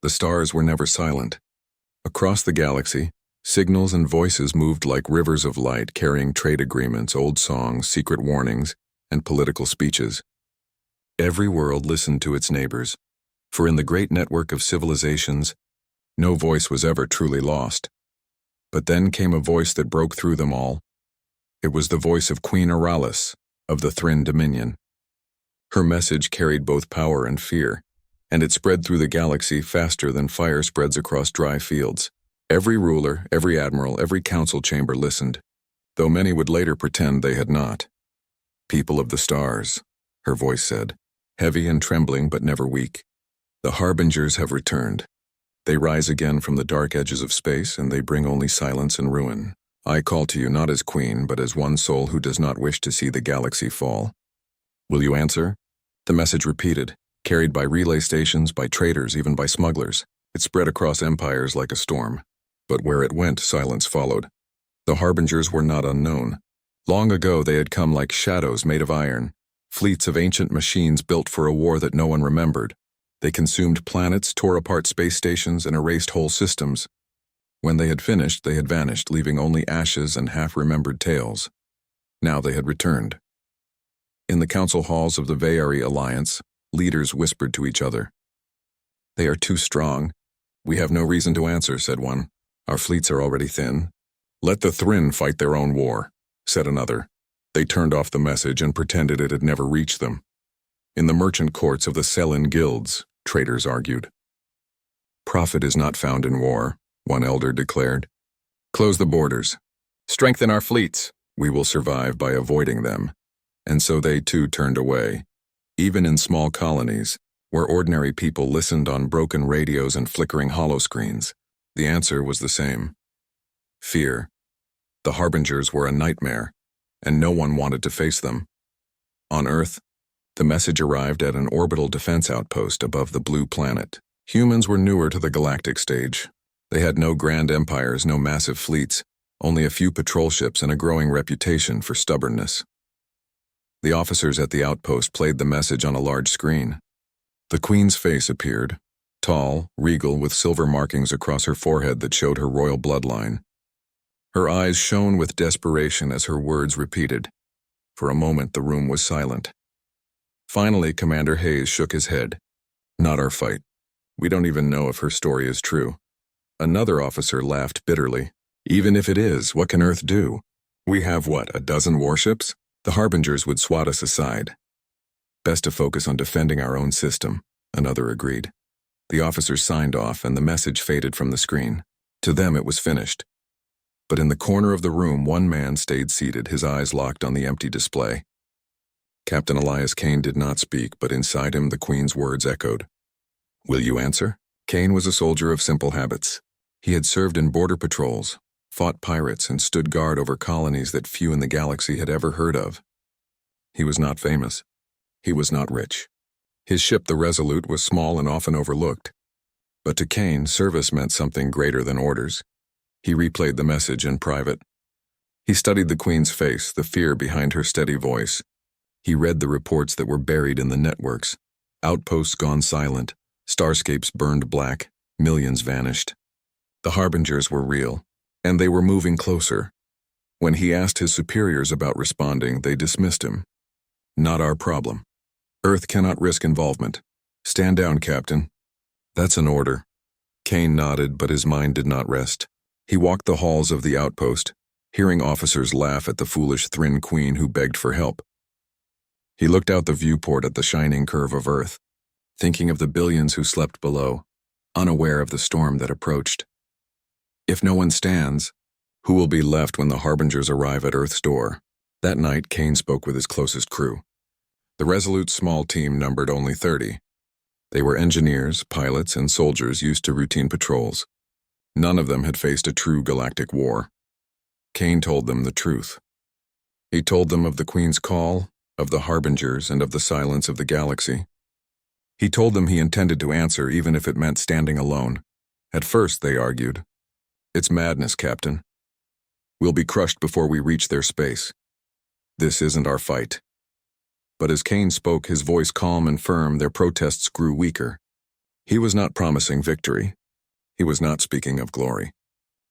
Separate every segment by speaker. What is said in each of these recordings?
Speaker 1: The stars were never silent. Across the galaxy, signals and voices moved like rivers of light, carrying trade agreements, old songs, secret warnings, and political speeches. Every world listened to its neighbors, for in the great network of civilizations, no voice was ever truly lost. But then came a voice that broke through them all. It was the voice of Queen Auralis, of the Thrin Dominion. Her message carried both power and fear, and it spread through the galaxy faster than fire spreads across dry fields. Every ruler, every admiral, every council chamber listened, though many would later pretend they had not. "People of the stars," her voice said, heavy and trembling but never weak. "The harbingers have returned. They rise again from the dark edges of space, and they bring only silence and ruin. I call to you not as queen, but as one soul who does not wish to see the galaxy fall. Will you answer?" The message repeated, carried by relay stations, by traders, even by smugglers. It spread across empires like a storm. But where it went, silence followed. The harbingers were not unknown. Long ago they had come like shadows made of iron, fleets of ancient machines built for a war that no one remembered. They consumed planets, tore apart space stations, and erased whole systems. When they had finished, they had vanished, leaving only ashes and half-remembered tales. Now they had returned. In the council halls of the Veyari Alliance, leaders whispered to each other. "They are too strong. We have no reason to answer," said one. "Our fleets are already thin." "Let the Thrin fight their own war," said another. They turned off the message and pretended it had never reached them. In the merchant courts of the Selin guilds, traders argued. "Profit is not found in war," one elder declared. "Close the borders. Strengthen our fleets. We will survive by avoiding them." And so they too turned away. Even in small colonies, where ordinary people listened on broken radios and flickering holoscreens, the answer was the same. Fear. The harbingers were a nightmare, and no one wanted to face them. On Earth, the message arrived at an orbital defense outpost above the blue planet. Humans were newer to the galactic stage. They had no grand empires, no massive fleets, only a few patrol ships and a growing reputation for stubbornness. The officers at the outpost played the message on a large screen. The Queen's face appeared, tall, regal, with silver markings across her forehead that showed her royal bloodline. Her eyes shone with desperation as her words repeated. For a moment, the room was silent. Finally, Commander Hayes shook his head. "Not our fight. We don't even know if her story is true." Another officer laughed bitterly. "Even if it is, what can Earth do? We have, what, a dozen warships? The harbingers would swat us aside." "Best to focus on defending our own system," another agreed. The officers signed off, and the message faded from the screen. To them it was finished. But in the corner of the room, one man stayed seated, his eyes locked on the empty display. Captain Elias Kane did not speak, but inside him the Queen's words echoed. "Will you answer?" Kane was a soldier of simple habits. He had served in border patrols, fought pirates, and stood guard over colonies that few in the galaxy had ever heard of. He was not famous. He was not rich. His ship, the Resolute, was small and often overlooked. But to Kane, service meant something greater than orders. He replayed the message in private. He studied the Queen's face, the fear behind her steady voice. He read the reports that were buried in the networks. Outposts gone silent, starscapes burned black, millions vanished. The harbingers were real, and they were moving closer. When he asked his superiors about responding, they dismissed him. "Not our problem. Earth cannot risk involvement. Stand down, Captain." "That's an order." Kane nodded, but his mind did not rest. He walked the halls of the outpost, hearing officers laugh at the foolish Thrin Queen who begged for help. He looked out the viewport at the shining curve of Earth, thinking of the billions who slept below, unaware of the storm that approached. If no one stands, who will be left when the harbingers arrive at Earth's door? That night, Kane spoke with his closest crew. The Resolute's small team numbered only 30. They were engineers, pilots, and soldiers used to routine patrols. None of them had faced a true galactic war. Kane told them the truth. He told them of the Queen's call, of the harbingers, and of the silence of the galaxy. He told them he intended to answer even if it meant standing alone. At first, they argued, "It's madness, Captain. We'll be crushed before we reach their space. This isn't our fight." But as Kane spoke, his voice calm and firm, their protests grew weaker. He was not promising victory. He was not speaking of glory.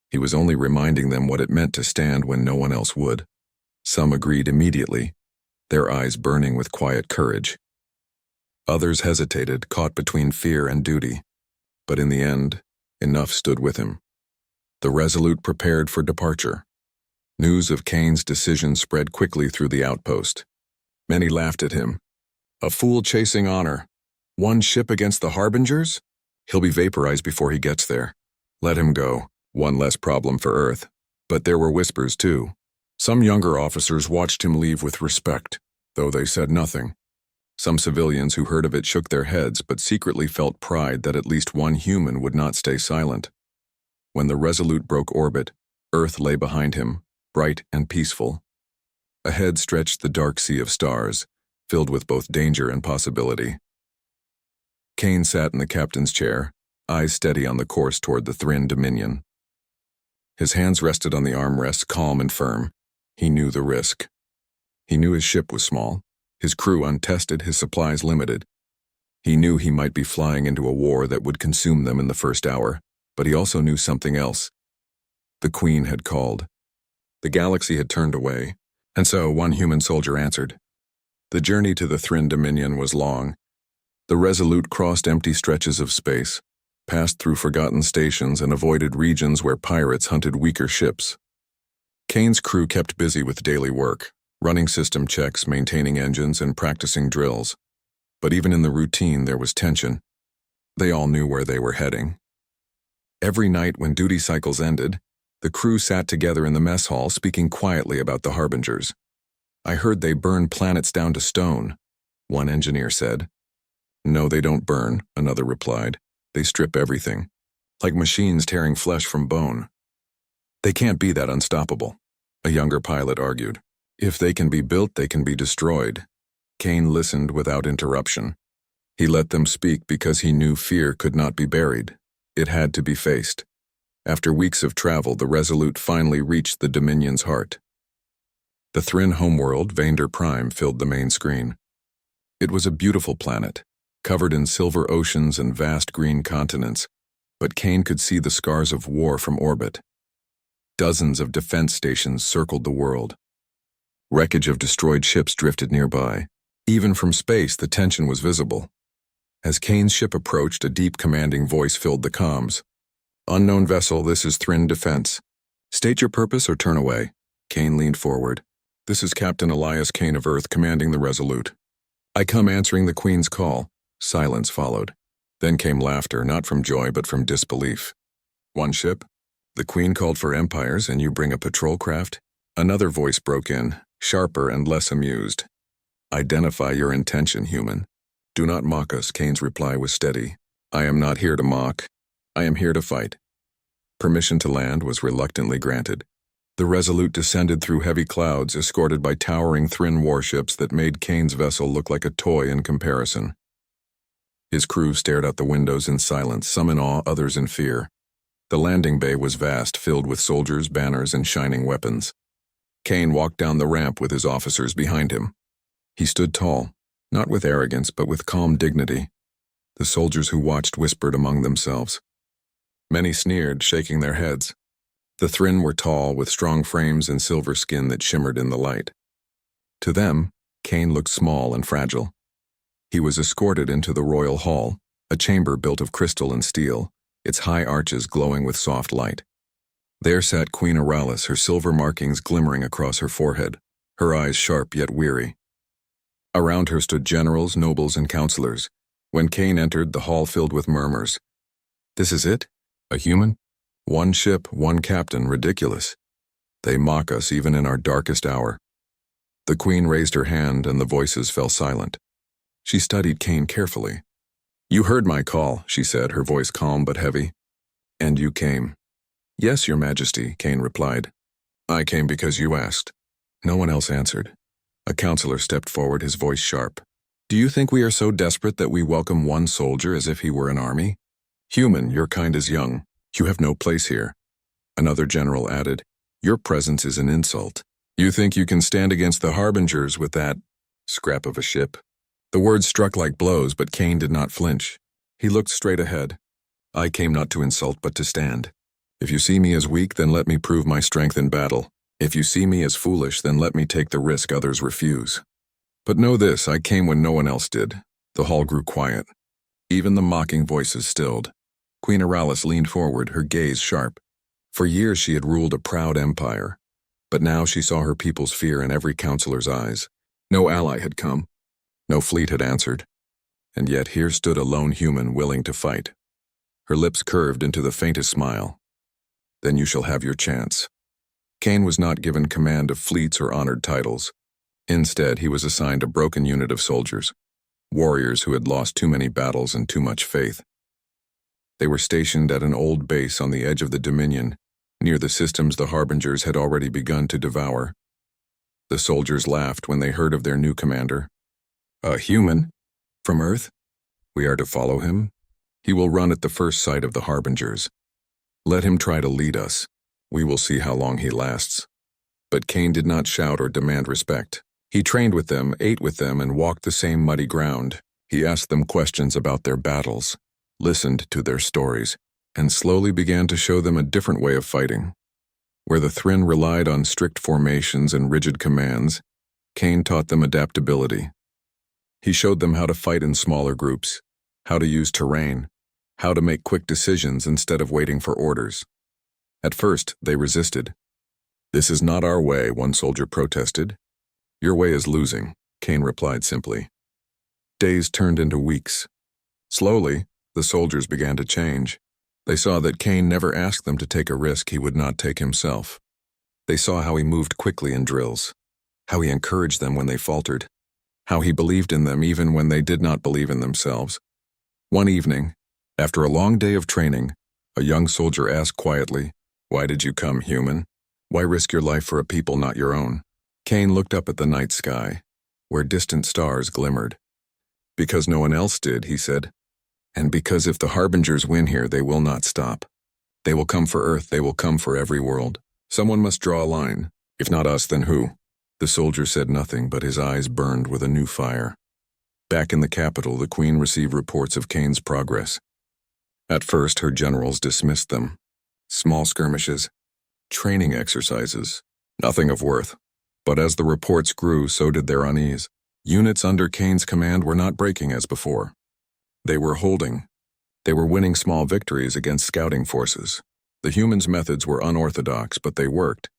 Speaker 1: He was only reminding them what it meant to stand when no one else would. Some agreed immediately, their eyes burning with quiet courage. Others hesitated, caught between fear and duty. But in the end, enough stood with him. The Resolute prepared for departure. News of Kane's decision spread quickly through the outpost. Many laughed at him. A fool chasing honor. One ship against the Harbingers? He'll be vaporized before he gets there. Let him go. One less problem for Earth. But there were whispers, too. Some younger officers watched him leave with respect, though they said nothing. Some civilians who heard of it shook their heads but secretly felt pride that at least one human would not stay silent. When the Resolute broke orbit, Earth lay behind him, bright and peaceful. Ahead stretched the dark sea of stars, filled with both danger and possibility. Kane sat in the captain's chair, eyes steady on the course toward the Thrin Dominion. His hands rested on the armrests, calm and firm. He knew the risk. He knew his ship was small, his crew untested, his supplies limited. He knew he might be flying into a war that would consume them in the first hour, but he also knew something else. The Queen had called. The galaxy had turned away, and so one human soldier answered. The journey to the Thrin Dominion was long. The Resolute crossed empty stretches of space, passed through forgotten stations and avoided regions where pirates hunted weaker ships. Kane's crew kept busy with daily work, running system checks, maintaining engines, and practicing drills. But even in the routine, there was tension. They all knew where they were heading. Every night when duty cycles ended, the crew sat together in the mess hall speaking quietly about the Harbingers. I heard they burn planets down to stone, one engineer said. No, they don't burn, another replied. They strip everything, like machines tearing flesh from bone. They can't be that unstoppable, a younger pilot argued. If they can be built, they can be destroyed. Kane listened without interruption. He let them speak because he knew fear could not be buried. It had to be faced. After weeks of travel, the Resolute finally reached the Dominion's heart. The Thrin homeworld, Vander Prime, filled the main screen. It was a beautiful planet, covered in silver oceans and vast green continents, but Kane could see the scars of war from orbit. Dozens of defense stations circled the world. Wreckage of destroyed ships drifted nearby. Even from space, the tension was visible. As Kane's ship approached, a deep, commanding voice filled the comms. Unknown vessel, this is Thrin Defense. State your purpose or turn away. Kane leaned forward. This is Captain Elias Kane of Earth, commanding the Resolute. I come answering the Queen's call. Silence followed. Then came laughter, not from joy but from disbelief. One ship? The Queen called for empires and you bring a patrol craft? Another voice broke in, sharper and less amused. Identify your intention, human. Do not mock us, Kane's reply was steady. I am not here to mock. I am here to fight. Permission to land was reluctantly granted. The Resolute descended through heavy clouds, escorted by towering Thrin warships that made Kane's vessel look like a toy in comparison. His crew stared out the windows in silence, some in awe, others in fear. The landing bay was vast, filled with soldiers, banners, and shining weapons. Kane walked down the ramp with his officers behind him. He stood tall, not with arrogance, but with calm dignity. The soldiers who watched whispered among themselves. Many sneered, shaking their heads. The Thrin were tall, with strong frames and silver skin that shimmered in the light. To them, Kane looked small and fragile. He was escorted into the royal hall, a chamber built of crystal and steel, its high arches glowing with soft light. There sat Queen Auralis, her silver markings glimmering across her forehead, her eyes sharp yet weary. Around her stood generals, nobles, and counselors. When Kane entered, the hall filled with murmurs. This is it? A human? One ship, one captain, ridiculous. They mock us even in our darkest hour. The Queen raised her hand and the voices fell silent. She studied Kane carefully. You heard my call, she said, her voice calm but heavy. And you came. Yes, Your Majesty, Kane replied. I came because you asked. No one else answered. A counselor stepped forward, his voice sharp. Do you think we are so desperate that we welcome one soldier as if he were an army? Human, your kind is young. You have no place here. Another general added, your presence is an insult. You think you can stand against the Harbingers with that scrap of a ship? The words struck like blows, but Kane did not flinch. He looked straight ahead. I came not to insult but to stand. If you see me as weak, then let me prove my strength in battle. If you see me as foolish, then let me take the risk others refuse. But know this, I came when no one else did. The hall grew quiet. Even the mocking voices stilled. Queen Aralis leaned forward, her gaze sharp. For years she had ruled a proud empire, but now she saw her people's fear in every counselor's eyes. No ally had come. No fleet had answered. And yet here stood a lone human willing to fight. Her lips curved into the faintest smile. Then you shall have your chance. Cain was not given command of fleets or honored titles. Instead, he was assigned a broken unit of soldiers, warriors who had lost too many battles and too much faith. They were stationed at an old base on the edge of the Dominion, near the systems the Harbingers had already begun to devour. The soldiers laughed when they heard of their new commander. A human? From Earth? We are to follow him? He will run at the first sight of the Harbingers. Let him try to lead us. We will see how long he lasts. But Cain did not shout or demand respect. He trained with them, ate with them, and walked the same muddy ground. He asked them questions about their battles, listened to their stories, and slowly began to show them a different way of fighting. Where the Thrinn relied on strict formations and rigid commands, Cain taught them adaptability. He showed them how to fight in smaller groups, how to use terrain, how to make quick decisions instead of waiting for orders. At first, they resisted. This is not our way, one soldier protested. Your way is losing, Cain replied simply. Days turned into weeks. Slowly, the soldiers began to change. They saw that Cain never asked them to take a risk he would not take himself. They saw how he moved quickly in drills, how he encouraged them when they faltered, how he believed in them even when they did not believe in themselves. One evening, after a long day of training, a young soldier asked quietly, "Why did you come, human? Why risk your life for a people not your own?" Cain looked up at the night sky, where distant stars glimmered. Because no one else did, he said. And because if the Harbingers win here, they will not stop. They will come for Earth, they will come for every world. Someone must draw a line. If not us, then who? The soldier said nothing, but his eyes burned with a new fire. Back in the capital, the Queen received reports of Cain's progress. At first, her generals dismissed them. Small skirmishes, training exercises, nothing of worth. But as the reports grew, so did their unease. Units under Cain's command were not breaking as before. They were holding. They were winning small victories against scouting forces. The humans' methods were unorthodox, but they worked.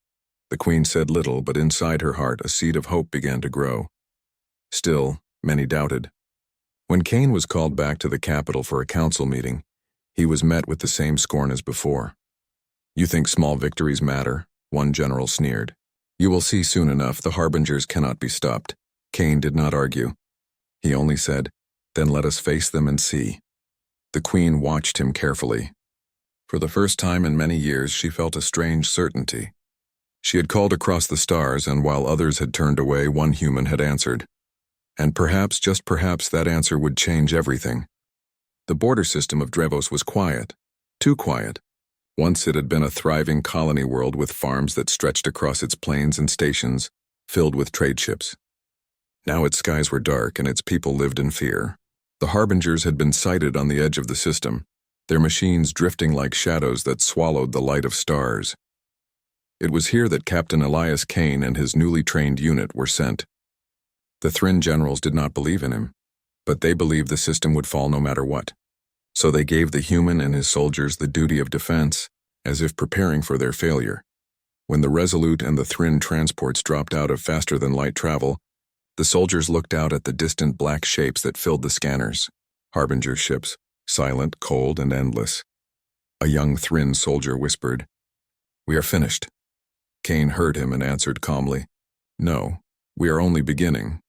Speaker 1: The Queen said little, but inside her heart a seed of hope began to grow. Still, many doubted. When Cain was called back to the capital for a council meeting, he was met with the same scorn as before. You think small victories matter? One general sneered. You will see soon enough the Harbingers cannot be stopped. Cain did not argue. He only said, "Then let us face them and see." The Queen watched him carefully. For the first time in many years, she felt a strange certainty. She had called across the stars, and while others had turned away, one human had answered. And perhaps, just perhaps, that answer would change everything. The border system of Drevos was quiet, too quiet. Once it had been a thriving colony world with farms that stretched across its plains and stations, filled with trade ships. Now its skies were dark and its people lived in fear. The Harbingers had been sighted on the edge of the system, their machines drifting like shadows that swallowed the light of stars. It was here that Captain Elias Cain and his newly trained unit were sent. The Thrinn generals did not believe in him, but they believed the system would fall no matter what. So they gave the human and his soldiers the duty of defense, as if preparing for their failure. When the Resolute and the Thrinn transports dropped out of faster-than-light travel, the soldiers looked out at the distant black shapes that filled the scanners. Harbinger ships, silent, cold, and endless. A young Thrinn soldier whispered, "We are finished." Cain heard him and answered calmly, "No, we are only beginning."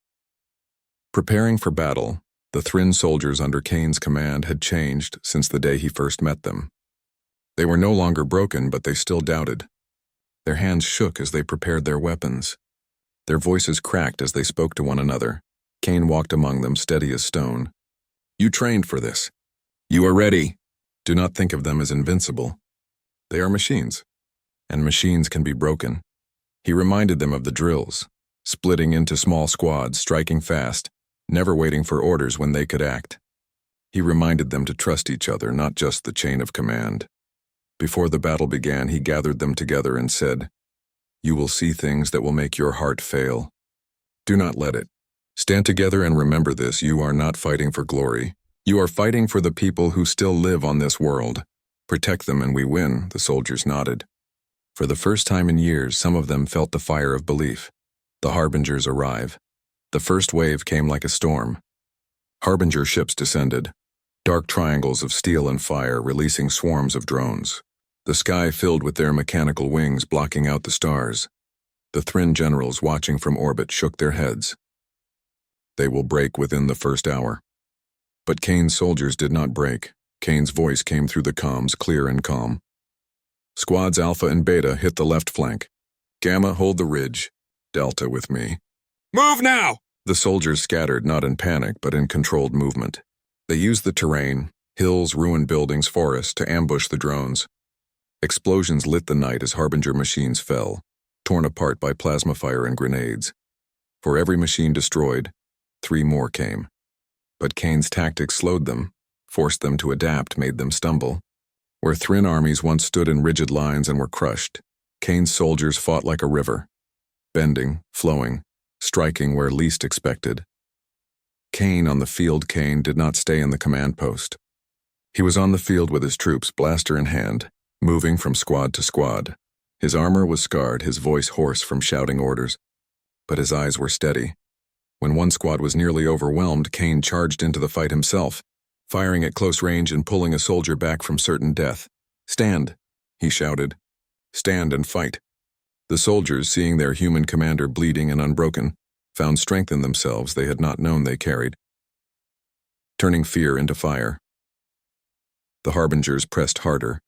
Speaker 1: Preparing for battle, the Thrinn soldiers under Cain's command had changed since the day he first met them. They were no longer broken, but they still doubted. Their hands shook as they prepared their weapons. Their voices cracked as they spoke to one another. Cain walked among them, steady as stone. "You trained for this. You are ready. Do not think of them as invincible. They are machines, and machines can be broken." He reminded them of the drills, splitting into small squads, striking fast, never waiting for orders when they could act. He reminded them to trust each other, not just the chain of command. Before the battle began, he gathered them together and said, "You will see things that will make your heart fail. Do not let it. Stand together and remember this: you are not fighting for glory. You are fighting for the people who still live on this world. Protect them and we win," the soldiers nodded. For the first time in years, some of them felt the fire of belief. The harbingers arrive. The first wave came like a storm. Harbinger ships descended, dark triangles of steel and fire releasing swarms of drones. The sky filled with their mechanical wings blocking out the stars. The Thryn generals watching from orbit shook their heads. They will break within the first hour. But Kane's soldiers did not break. Kane's voice came through the comms, clear and calm. Squads Alpha and Beta hit the left flank. Gamma, hold the ridge. Delta with me. Move now! The soldiers scattered, not in panic, but in controlled movement. They used the terrain, hills, ruined buildings, forests, to ambush the drones. Explosions lit the night as Harbinger machines fell, torn apart by plasma fire and grenades. For every machine destroyed, 3 more came. But Kane's tactics slowed them, forced them to adapt, made them stumble. Where Thryn armies once stood in rigid lines and were crushed, Kane's soldiers fought like a river, bending, flowing, striking where least expected. Kane on the field. Kane did not stay in the command post. He was on the field with his troops, blaster in hand, moving from squad to squad. His armor was scarred, his voice hoarse from shouting orders, but his eyes were steady. When one squad was nearly overwhelmed, Kane charged into the fight himself, firing at close range and pulling a soldier back from certain death. "Stand," he shouted. "Stand and fight." The soldiers, seeing their human commander bleeding and unbroken, found strength in themselves they had not known they carried, turning fear into fire. The Harbingers pressed harder.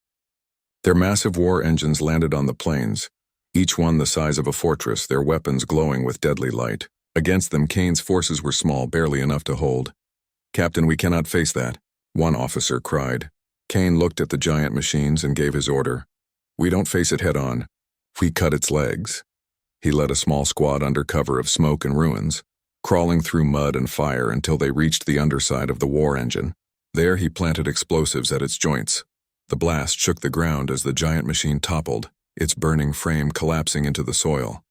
Speaker 1: Their massive war engines landed on the plains, each one the size of a fortress, their weapons glowing with deadly light. Against them, Kane's forces were small, barely enough to hold. "Captain, we cannot face that," one officer cried. Kane looked at the giant machines and gave his order. "We don't face it head-on. We cut its legs." He led a small squad under cover of smoke and ruins, crawling through mud and fire until they reached the underside of the war engine. There he planted explosives at its joints. The blast shook the ground as the giant machine toppled, its burning frame collapsing into the soil.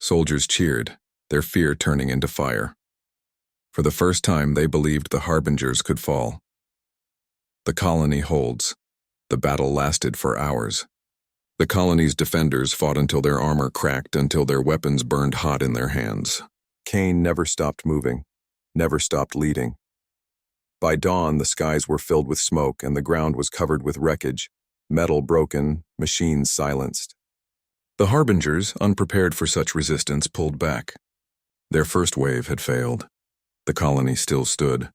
Speaker 1: Soldiers cheered, their fear turning into fire. For the first time, they believed the Harbingers could fall. The colony holds. The battle lasted for hours. The colony's defenders fought until their armor cracked, until their weapons burned hot in their hands. Kane never stopped moving, never stopped leading. By dawn, the skies were filled with smoke and the ground was covered with wreckage, metal broken, machines silenced. The Harbingers, unprepared for such resistance, pulled back. Their first wave had failed. The colony still stood.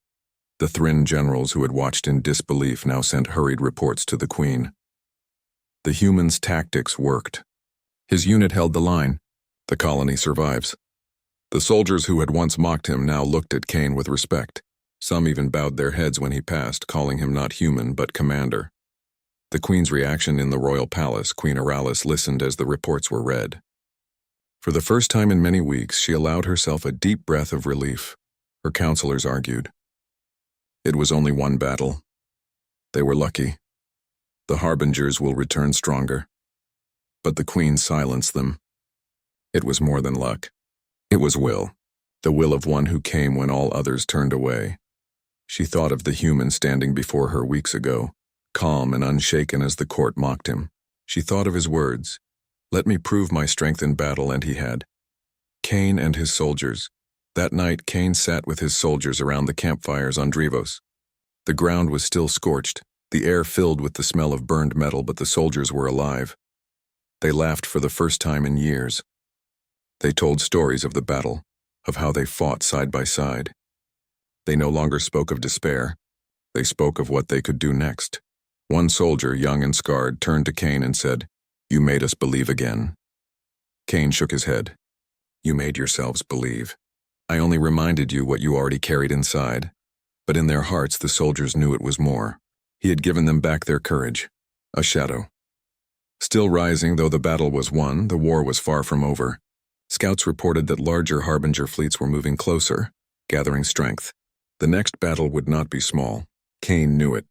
Speaker 1: The Thryn generals who had watched in disbelief now sent hurried reports to the Queen. The human's tactics worked. His unit held the line. The colony survives. The soldiers who had once mocked him now looked at Kane with respect. Some even bowed their heads when he passed, calling him not human but commander. The Queen's reaction in the royal palace, Queen Aralis listened as the reports were read. For the first time in many weeks, she allowed herself a deep breath of relief. Her counselors argued. It was only one battle. They were lucky. The Harbingers will return stronger. But the Queen silenced them. It was more than luck. It was will. The will of one who came when all others turned away. She thought of the human standing before her weeks ago, calm and unshaken as the court mocked him. She thought of his words, "Let me prove my strength in battle," and he had. Kane and his soldiers. That night, Kane sat with his soldiers around the campfires on Drevos. The ground was still scorched, the air filled with the smell of burned metal, but the soldiers were alive. They laughed for the first time in years. They told stories of the battle, of how they fought side by side. They no longer spoke of despair. They spoke of what they could do next. One soldier, young and scarred, turned to Kane and said, "You made us believe again." Kane shook his head. "You made yourselves believe. I only reminded you what you already carried inside." But in their hearts, the soldiers knew it was more. He had given them back their courage, a shadow. Still rising, though the battle was won, the war was far from over. Scouts reported that larger Harbinger fleets were moving closer, gathering strength. The next battle would not be small. Kane knew it.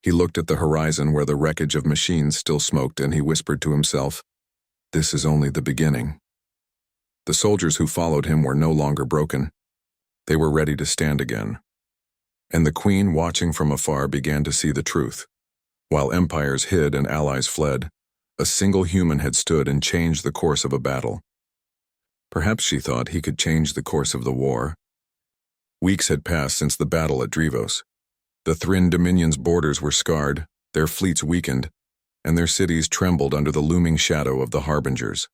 Speaker 1: He looked at the horizon where the wreckage of machines still smoked, and he whispered to himself, "This is only the beginning." The soldiers who followed him were no longer broken. They were ready to stand again. And the Queen, watching from afar, began to see the truth. While empires hid and allies fled, a single human had stood and changed the course of a battle. Perhaps she thought he could change the course of the war. Weeks had passed since the battle at Drevos. The Thryn Dominion's borders were scarred, their fleets weakened, and their cities trembled under the looming shadow of the Harbingers.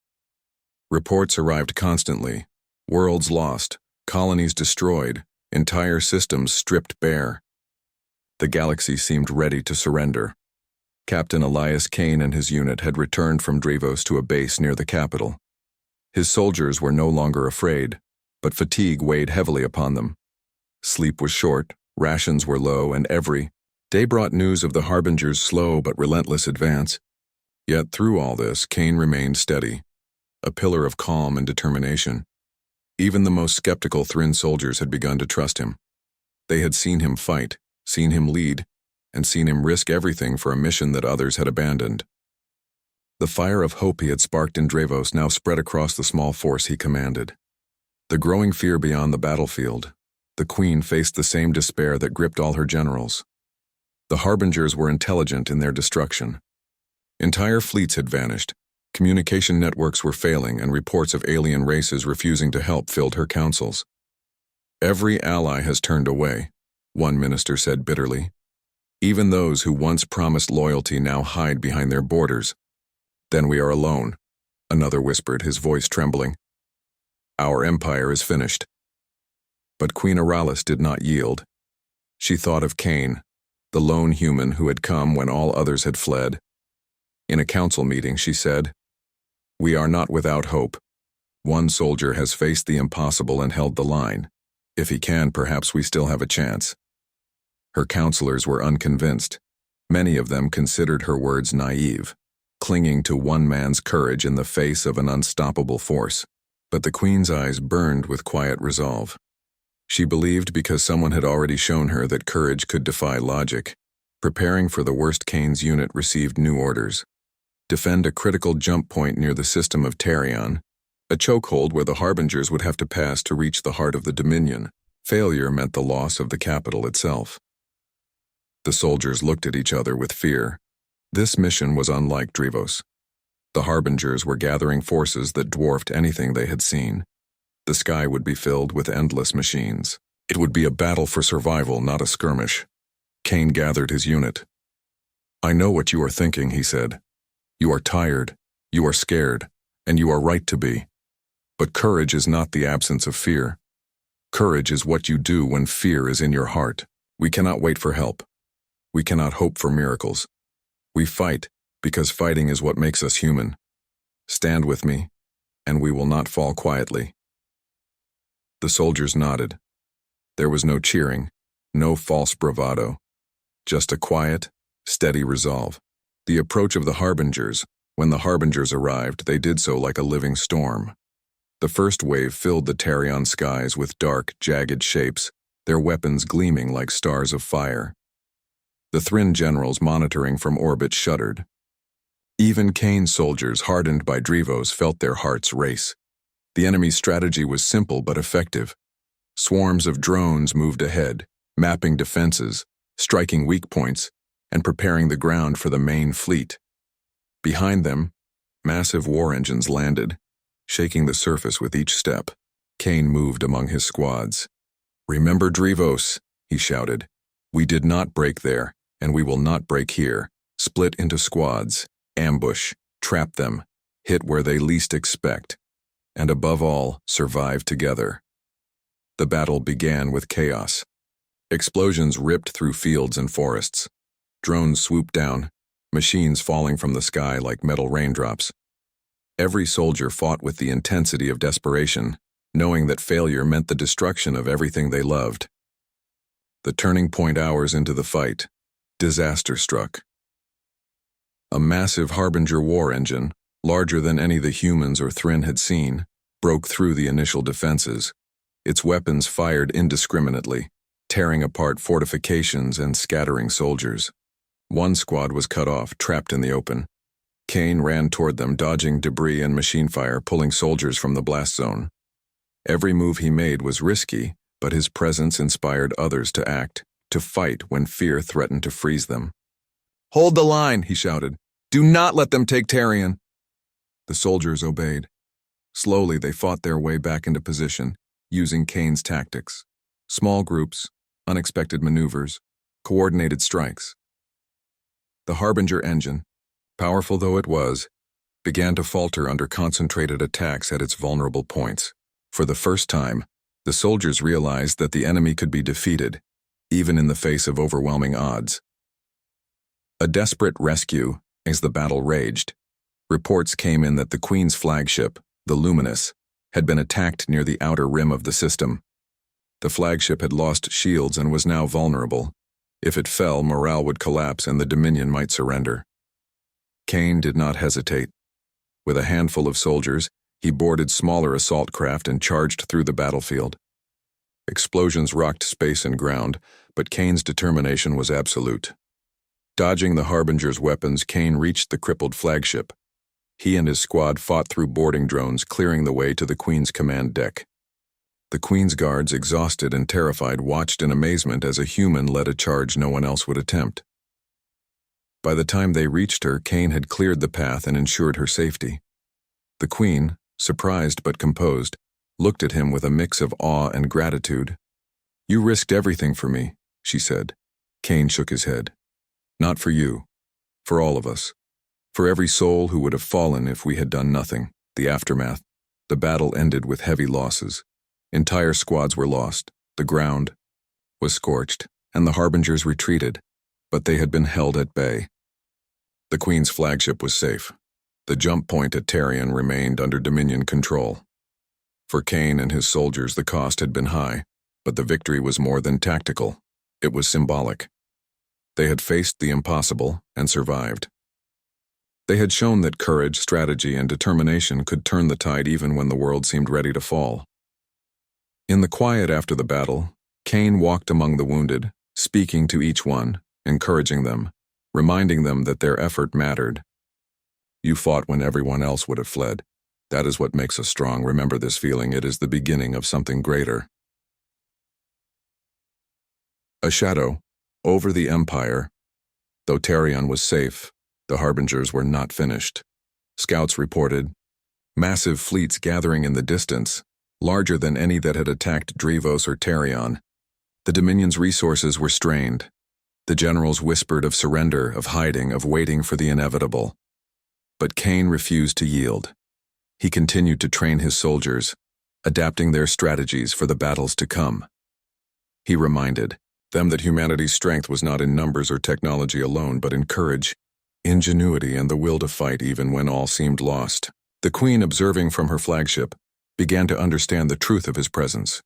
Speaker 1: Reports arrived constantly: worlds lost, colonies destroyed, entire systems stripped bare. The galaxy seemed ready to surrender. Captain Elias Kane and his unit had returned from Drevos to a base near the capital. His soldiers were no longer afraid, but fatigue weighed heavily upon them. Sleep was short, rations were low, and every day brought news of the Harbinger's slow but relentless advance. Yet through all this, Kane remained steady, a pillar of calm and determination. Even the most skeptical Thryn soldiers had begun to trust him. They had seen him fight, seen him lead, and seen him risk everything for a mission that others had abandoned. The fire of hope he had sparked in Drevos now spread across the small force he commanded. The growing fear beyond the battlefield, the Queen faced the same despair that gripped all her generals. The Harbingers were intelligent in their destruction. Entire fleets had vanished, communication networks were failing, and reports of alien races refusing to help filled her councils. "Every ally has turned away," one minister said bitterly. "Even those who once promised loyalty now hide behind their borders." "Then we are alone," another whispered, his voice trembling. "Our empire is finished." But Queen Aralis did not yield. She thought of Kane, the lone human who had come when all others had fled. In a council meeting, she said, "We are not without hope. One soldier has faced the impossible and held the line. If he can, perhaps we still have a chance." Her counselors were unconvinced. Many of them considered her words naive, clinging to one man's courage in the face of an unstoppable force. But the Queen's eyes burned with quiet resolve. She believed because someone had already shown her that courage could defy logic. Preparing for the worst, Kane's unit received new orders. Defend a critical jump point near the system of Tarion, a chokehold where the Harbingers would have to pass to reach the heart of the Dominion. Failure meant the loss of the capital itself. The soldiers looked at each other with fear. This mission was unlike Drevos. The Harbingers were gathering forces that dwarfed anything they had seen. The sky would be filled with endless machines. It would be a battle for survival, not a skirmish. Kane gathered his unit. "I know what you are thinking," he said. "You are tired, you are scared, and you are right to be. But courage is not the absence of fear. Courage is what you do when fear is in your heart. We cannot wait for help. We cannot hope for miracles. We fight because fighting is what makes us human. Stand with me, and we will not fall quietly." The soldiers nodded. There was no cheering, no false bravado, just a quiet, steady resolve. The approach of the Harbingers, when the Harbingers arrived, they did so like a living storm. The first wave filled the Tarion skies with dark, jagged shapes, their weapons gleaming like stars of fire. The Thryn generals monitoring from orbit shuddered. Even Kane's soldiers, hardened by Drevos, felt their hearts race. The enemy's strategy was simple but effective. Swarms of drones moved ahead, mapping defenses, striking weak points, and preparing the ground for the main fleet. Behind them, massive war engines landed, shaking the surface with each step. Kane moved among his squads. "Remember Drevos," he shouted. "We did not break there, and we will not break here. Split into squads, ambush, trap them, hit where they least expect, and above all, survive together." The battle began with chaos. Explosions ripped through fields and forests. Drones swooped down, machines falling from the sky like metal raindrops. Every soldier fought with the intensity of desperation, knowing that failure meant the destruction of everything they loved. The turning point hours into the fight, disaster struck. A massive Harbinger war engine, larger than any the humans or Thryn had seen, broke through the initial defenses. Its weapons fired indiscriminately, tearing apart fortifications and scattering soldiers. One squad was cut off, trapped in the open. Kane ran toward them, dodging debris and machine fire, pulling soldiers from the blast zone. Every move he made was risky, but his presence inspired others to act, to fight when fear threatened to freeze them. "Hold the line," he shouted. "Do not let them take Tarion." The soldiers obeyed. Slowly, they fought their way back into position, using Kane's tactics. Small groups, unexpected maneuvers, coordinated strikes. The Harbinger engine, powerful though it was, began to falter under concentrated attacks at its vulnerable points. For the first time, the soldiers realized that the enemy could be defeated, even in the face of overwhelming odds. A desperate rescue as the battle raged. Reports came in that the Queen's flagship, the Luminous, had been attacked near the outer rim of the system. The flagship had lost shields and was now vulnerable. If it fell, morale would collapse and the Dominion might surrender. Kane did not hesitate. With a handful of soldiers, he boarded smaller assault craft and charged through the battlefield. Explosions rocked space and ground, but Kane's determination was absolute. Dodging the Harbinger's weapons, Kane reached the crippled flagship. He and his squad fought through boarding drones, clearing the way to the Queen's command deck. The Queen's guards, exhausted and terrified, watched in amazement as a human led a charge no one else would attempt. By the time they reached her, Kane had cleared the path and ensured her safety. The Queen, surprised but composed, looked at him with a mix of awe and gratitude. "You risked everything for me," she said. Kane shook his head. "Not for you. For all of us. For every soul who would have fallen if we had done nothing." The aftermath. The battle ended with heavy losses. Entire squads were lost. The ground was scorched, and the Harbingers retreated, but they had been held at bay. The Queen's flagship was safe. The jump point at Tarion remained under Dominion control. For Kane and his soldiers, the cost had been high, but the victory was more than tactical. It was symbolic. They had faced the impossible and survived. They had shown that courage, strategy, and determination could turn the tide even when the world seemed ready to fall. In the quiet after the battle, Kane walked among the wounded, speaking to each one, encouraging them, reminding them that their effort mattered. "You fought when everyone else would have fled. That is what makes us strong. Remember this feeling. It is the beginning of something greater." A shadow over the Empire. Though Tarion was safe, the Harbingers were not finished. Scouts reported massive fleets gathering in the distance, larger than any that had attacked Drevos or Tarion. The Dominion's resources were strained. The generals whispered of surrender, of hiding, of waiting for the inevitable. But Kane refused to yield. He continued to train his soldiers, adapting their strategies for the battles to come. He reminded them that humanity's strength was not in numbers or technology alone, but in courage, ingenuity, and the will to fight even when all seemed lost. The Queen, observing from her flagship, began to understand the truth of his presence.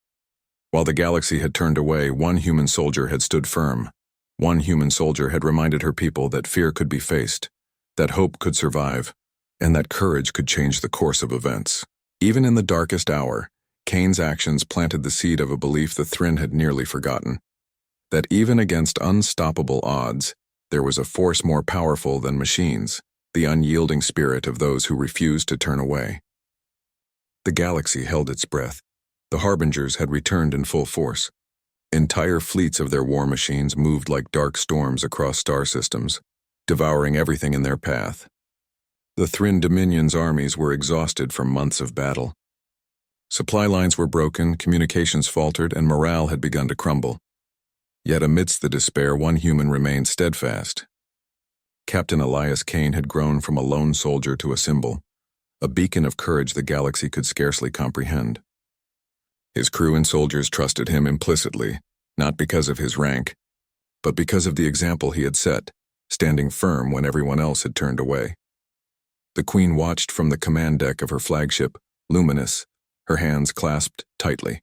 Speaker 1: While the galaxy had turned away, one human soldier had stood firm. One human soldier had reminded her people that fear could be faced, that hope could survive, and that courage could change the course of events. Even in the darkest hour, Kane's actions planted the seed of a belief the Thryn had nearly forgotten. That even against unstoppable odds, there was a force more powerful than machines, the unyielding spirit of those who refused to turn away. The galaxy held its breath. The Harbingers had returned in full force. Entire fleets of their war machines moved like dark storms across star systems, devouring everything in their path. The Thryn Dominion's armies were exhausted from months of battle. Supply lines were broken, communications faltered, and morale had begun to crumble. Yet amidst the despair, one human remained steadfast. Captain Elias Kane had grown from a lone soldier to a symbol, a beacon of courage the galaxy could scarcely comprehend. His crew and soldiers trusted him implicitly, not because of his rank, but because of the example he had set, standing firm when everyone else had turned away. The Queen watched from the command deck of her flagship, Luminous, her hands clasped tightly.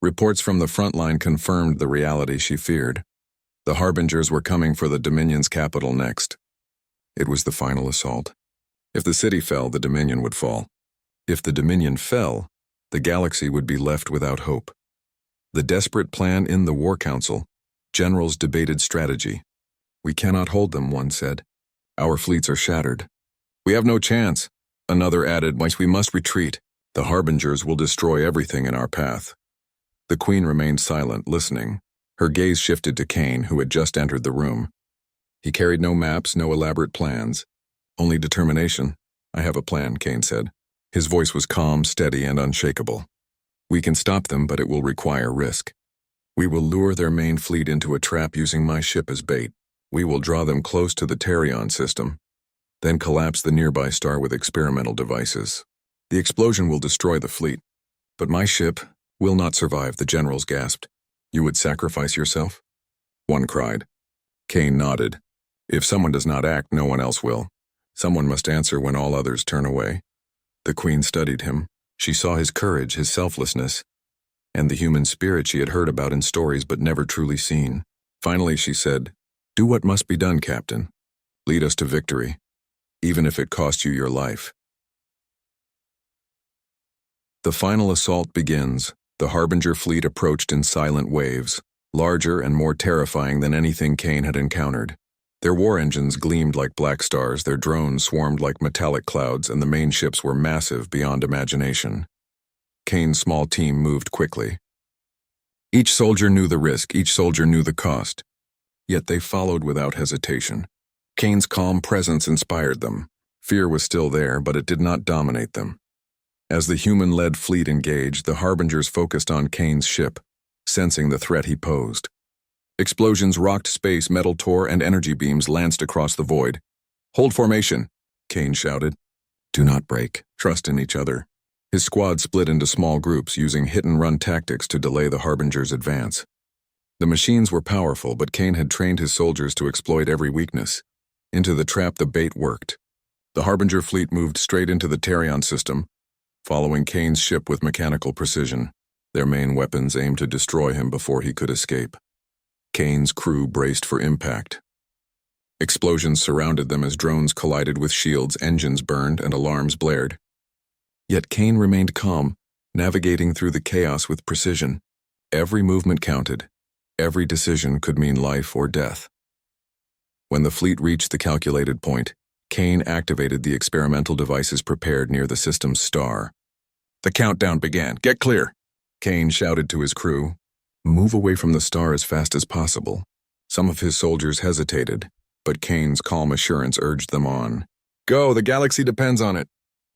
Speaker 1: Reports from the front line confirmed the reality she feared. The Harbingers were coming for the Dominion's capital next. It was the final assault. If the city fell, the Dominion would fall. If the Dominion fell, the galaxy would be left without hope. The desperate plan in the War Council. Generals debated strategy. "We cannot hold them," one said. "Our fleets are shattered." "We have no chance," another added. "We must retreat. The harbingers will destroy everything in our path." The Queen remained silent, listening. Her gaze shifted to Kane, who had just entered the room. He carried no maps, no elaborate plans. Only determination. "I have a plan," Kane said. His voice was calm, steady, and unshakable. "We can stop them, but it will require risk. We will lure their main fleet into a trap using my ship as bait. We will draw them close to the Tarion system, then collapse the nearby star with experimental devices. The explosion will destroy the fleet, but my ship will not survive," the generals gasped. "You would sacrifice yourself?" one cried. Kane nodded. "If someone does not act, no one else will. Someone must answer when all others turn away." The Queen studied him. She saw his courage, his selflessness, and the human spirit she had heard about in stories but never truly seen. Finally, she said, "Do what must be done, Captain. Lead us to victory, even if it costs you your life." The final assault begins. The Harbinger fleet approached in silent waves, larger and more terrifying than anything Kane had encountered. Their war engines gleamed like black stars, their drones swarmed like metallic clouds, and the main ships were massive beyond imagination. Kane's small team moved quickly. Each soldier knew the risk, each soldier knew the cost. Yet they followed without hesitation. Kane's calm presence inspired them. Fear was still there, but it did not dominate them. As the human-led fleet engaged, the Harbingers focused on Kane's ship, sensing the threat he posed. Explosions rocked space, metal tore, and energy beams lanced across the void. "Hold formation," Kane shouted. "Do not break. Trust in each other." His squad split into small groups, using hit-and-run tactics to delay the Harbingers' advance. The machines were powerful, but Kane had trained his soldiers to exploit every weakness. Into the trap the bait worked. The Harbinger fleet moved straight into the Tarion system, following Kane's ship with mechanical precision. Their main weapons aimed to destroy him before he could escape. Kane's crew braced for impact. Explosions surrounded them as drones collided with shields, engines burned, and alarms blared. Yet Kane remained calm, navigating through the chaos with precision. Every movement counted. Every decision could mean life or death. When the fleet reached the calculated point, Kane activated the experimental devices prepared near the system's star. The countdown began. "Get clear!" Kane shouted to his crew. "Move away from the star as fast as possible." Some of his soldiers hesitated, but Kane's calm assurance urged them on. "Go, the galaxy depends on it."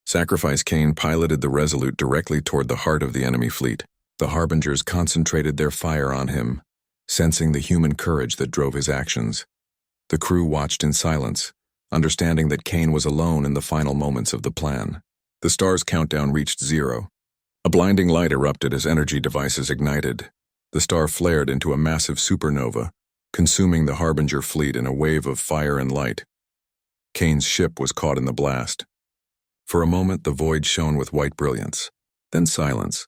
Speaker 1: Sacrifice Kane piloted the Resolute directly toward the heart of the enemy fleet. The Harbingers concentrated their fire on him, sensing the human courage that drove his actions. The crew watched in silence, understanding that Kane was alone in the final moments of the plan. The star's countdown reached 0. A blinding light erupted as energy devices ignited. The star flared into a massive supernova, consuming the Harbinger fleet in a wave of fire and light. Kane's ship was caught in the blast. For a moment, the void shone with white brilliance. Then silence.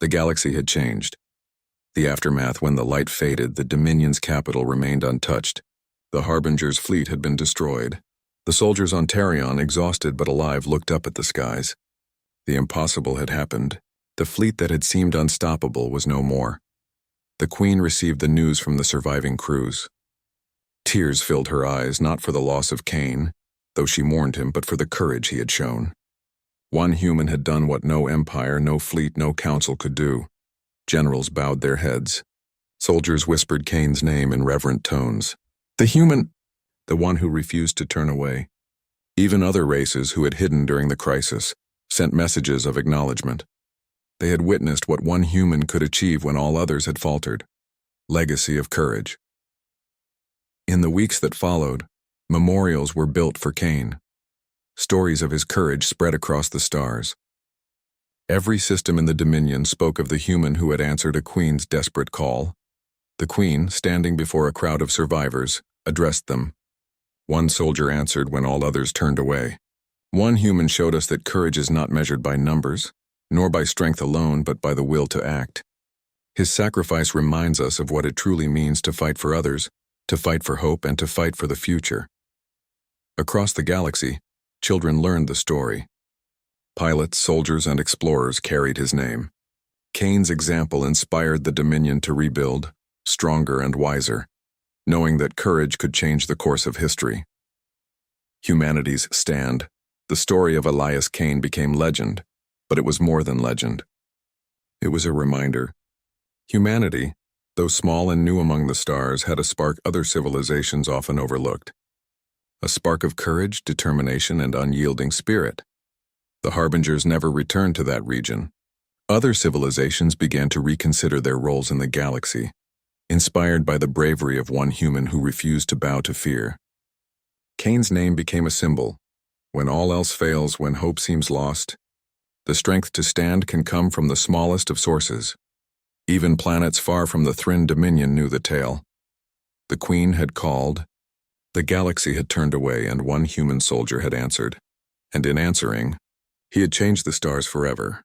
Speaker 1: The galaxy had changed. The aftermath, when the light faded, the Dominion's capital remained untouched. The Harbinger's fleet had been destroyed. The soldiers on Tarion, exhausted but alive, looked up at the skies. The impossible had happened. The fleet that had seemed unstoppable was no more. The Queen received the news from the surviving crews. Tears filled her eyes, not for the loss of Kane, though she mourned him, but for the courage he had shown. One human had done what no empire, no fleet, no council could do. Generals bowed their heads. Soldiers whispered Kane's name in reverent tones. "The human," the one who refused to turn away. Even other races who had hidden during the crisis sent messages of acknowledgement. They had witnessed what one human could achieve when all others had faltered. Legacy of courage. In the weeks that followed, memorials were built for Kane. Stories of his courage spread across the stars. Every system in the Dominion spoke of the human who had answered a queen's desperate call. The Queen, standing before a crowd of survivors, addressed them. One soldier answered when all others turned away. One human showed us that courage is not measured by numbers, nor by strength alone, but by the will to act. His sacrifice reminds us of what it truly means to fight for others, to fight for hope, and to fight for the future. Across the galaxy, children learned the story. Pilots, soldiers, and explorers carried his name. Cain's example inspired the Dominion to rebuild, stronger and wiser, knowing that courage could change the course of history. Humanity's stand, the story of Elias Cain became legend, but it was more than legend. It was a reminder. Humanity, though small and new among the stars, had a spark other civilizations often overlooked. A spark of courage, determination, and unyielding spirit. The harbingers never returned to that region. Other civilizations began to reconsider their roles in the galaxy, inspired by the bravery of one human who refused to bow to fear. Cain's name became a symbol. When all else fails, when hope seems lost, the strength to stand can come from the smallest of sources. Even planets far from the Thrin Dominion knew the tale. The Queen had called, the galaxy had turned away, and one human soldier had answered. And in answering, he had changed the stars forever.